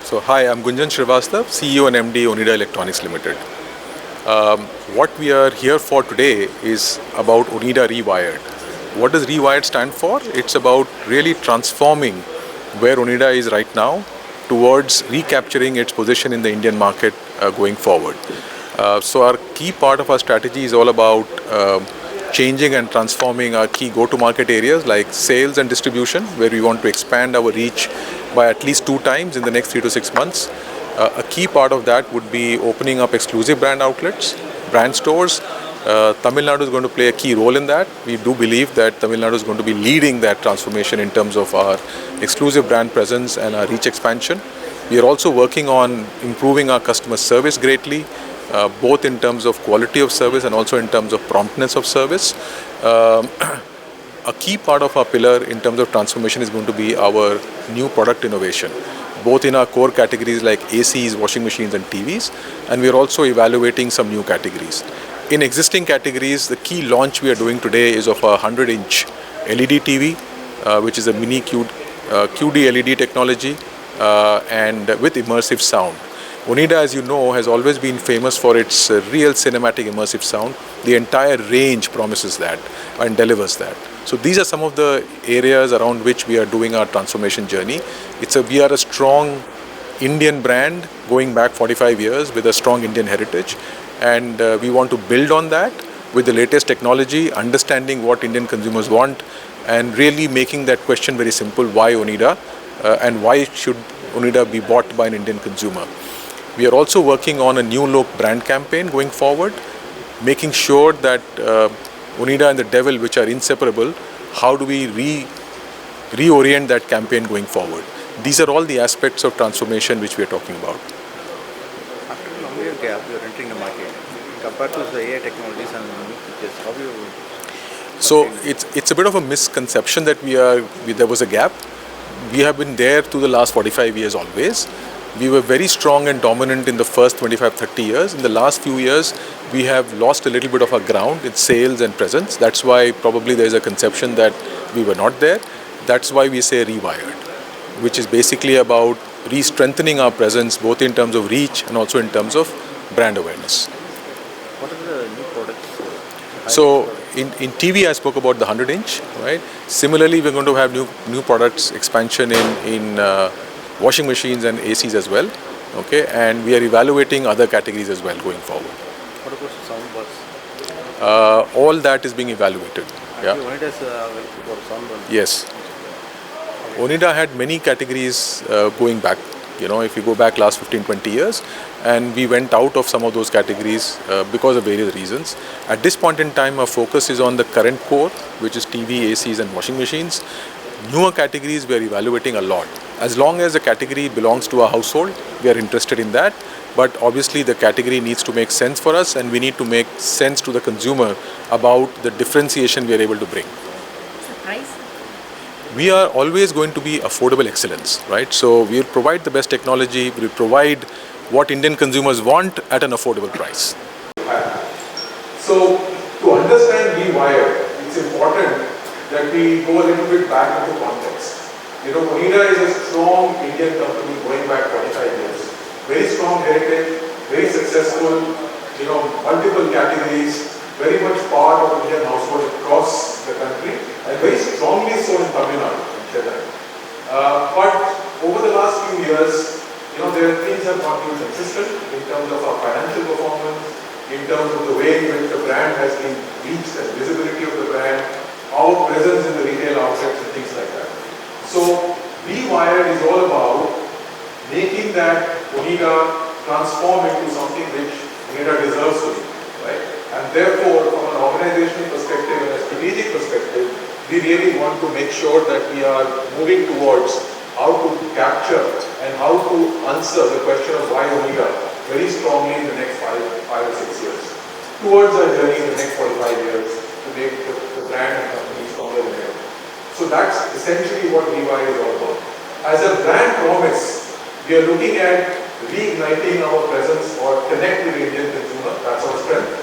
So hi, I'm Gunjan Srivastav, CEO and MD Onida Electronics Limited. What we are here for today is about Onida Rewired. What does Rewired stand for? It's about really transforming where Onida is right now towards recapturing its position in the Indian market going forward. So our key part of our strategy is all about changing and transforming our key go-to-market areas like sales and distribution, where we want to expand our reach by at least 2 times in the next 3 to 6 months. A key part of that would be opening up exclusive brand outlets, brand stores. Tamil Nadu is going to play a key role in that. We do believe that Tamil Nadu is going to be leading that transformation in terms of our exclusive brand presence and our reach expansion. We are also working on improving our customer service greatly, both in terms of quality of service and also in terms of promptness of service. A key part of our pillar in terms of transformation is going to be our new product innovation, both in our core categories like ACs, washing machines and TVs, and we are also evaluating some new categories. In existing categories, the key launch we are doing today is of a 100-inch LED TV, which is a mini QD LED technology and with immersive sound. Onida, as you know, has always been famous for its real cinematic immersive sound. The entire range promises that and delivers that. So these are some of the areas around which we are doing our transformation journey. We are a strong Indian brand going back 45 years with a strong Indian heritage, and we want to build on that with the latest technology, understanding what Indian consumers want, and really making that question very simple: why Onida, and why should Onida be bought by an Indian consumer? We are also working on a new look brand campaign going forward, making sure that Onida and the Devil, which are inseparable, how do we reorient that campaign going forward? These are all the aspects of transformation which we are talking about. After a longer gap, you are entering the market. Compared to the AI technologies and new features, how do you? So it's a bit of a misconception that there was a gap. We have been there through the last 45 years always. We were very strong and dominant in the first 25-30 years. In the last few years, we have lost a little bit of our ground in sales and presence. That's why probably there is a conception that we were not there. That's why we say Rewired, which is basically about re-strengthening our presence both in terms of reach and also in terms of brand awareness. What are the new products? So in TV, I spoke about the 100-inch, right? Similarly, we're going to have new products expansion in washing machines and ACs as well, okay? And we are evaluating other categories as well going forward. What about sound bars? All that is being evaluated. Yeah. Onida is for sound bars. Yes. Onida had many categories going back. If you go back last 15-20 years, and we went out of some of those categories because of various reasons. At this point in time, our focus is on the current core, which is TV, ACs and washing machines. Newer categories we are evaluating a lot. As long as the category belongs to our household, we are interested in that. But obviously the category needs to make sense for us, and we need to make sense to the consumer about the differentiation we are able to bring. Price? We are always going to be affordable excellence, right? So we will provide the best technology, we will provide what Indian consumers want at an affordable price. So to understand Rewired, it's important that we go a little bit back into context. Onida is a strong Indian company going back 45 years. Very strong heritage, very successful, multiple categories, very much part of Indian household across the country, and very strongly so in Tamil Nadu, in Chennai. But over the last few years, things have not been consistent in terms of our financial performance, in terms of the way in which the brand has been reached and visibility of the brand, our presence in the retail outlets and things like that. So Rewired is all about making that Onida transform into something which Onida deserves to be, right? And therefore, from an organizational perspective and a strategic perspective, we really want to make sure that we are moving towards how to capture and how to answer the question of why Onida very strongly in the next 5 or 6 years, towards our journey in the next 45 years to make the brand and company stronger than ever. So that's essentially what Rewired is all about. As a brand promise, we are looking at reigniting our presence or connect with the Indian consumer. That's our strength.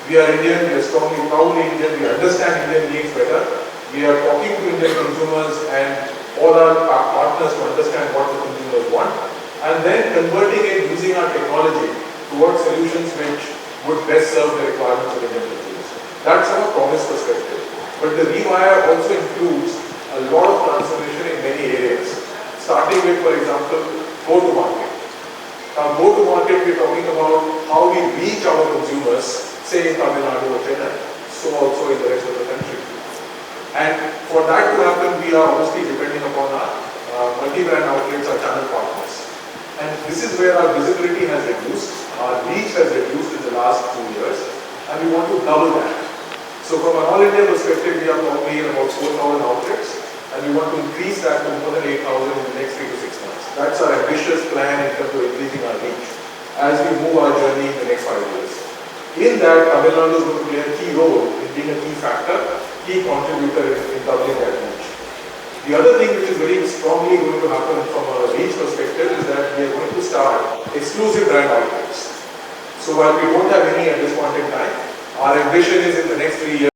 We are Indian, we are strongly, proudly Indian, we understand Indian needs better. We are talking to Indian consumers and all our partners to understand what the consumers want. and then converting it using our technology towards solutions which would best serve the requirements of Indian consumers. That's from a promise perspective. But the rewire also includes a lot of transformation in many areas, starting with, for example, go-to-market. Now, go-to-market, we're talking about how we reach our consumers, say in Tamil Nadu or Chennai, so also in the rest of the country. And for that to happen, we are obviously depending upon our multi-brand outlets, our channel partners. And this is where our visibility has reduced, our reach has reduced in the last 2 years, and we want to double that. So from an all-India perspective, we are probably in about 4,000 outlets, and we want to increase that to more than 8,000 in the next 3 to 6 months. That's our ambitious plan in terms of increasing our reach as we move our journey in the next 5 years. In that, Tamil Nadu is going to play a key role in being a key factor, key contributor in doubling that reach. The other thing which is very strongly going to happen from a reach perspective is that we are going to start exclusive brand outlets. So while we don't have any at this point in time, our ambition is in the next 3 years